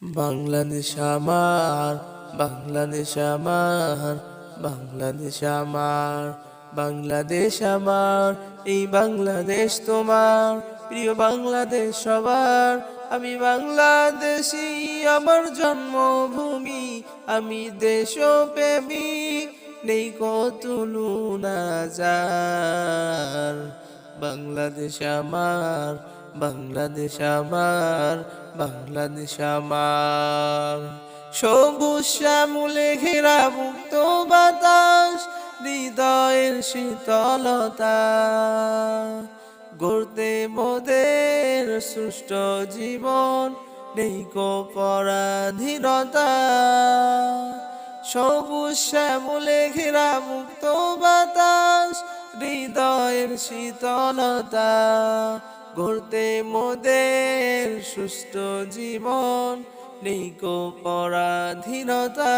বাংলাদেশ আমার, বাংলাদেশ আমার, বাংলাদেশ আমার, বাংলাদেশ আমার, এই বাংলাদেশ তোমার, প্রিয় বাংলাদেশ সবার। আমি বাংলাদেশী, আমার জন্মভূমি, আমি দেশপ্রেমিক, নেই কত লুনাজার। বাংলাদেশ আমার, বাংলাদেশ আমার, বাংলাদেশ আমার। সবুজ শ্যামলে ঘেরা মুক্ত বাতাস, হৃদয়ের শীতলতা, গড়তে মোদের সুষ্ঠ জীবন, নেই কো পরাধীনতা। সবুজ শ্যামলে ঘেরা মুক্ত বাতাস, হৃদয়ের শীতলতা, গড়তে মোদের সুষ্ঠ জীবন, নেই কো পরাধীনতা।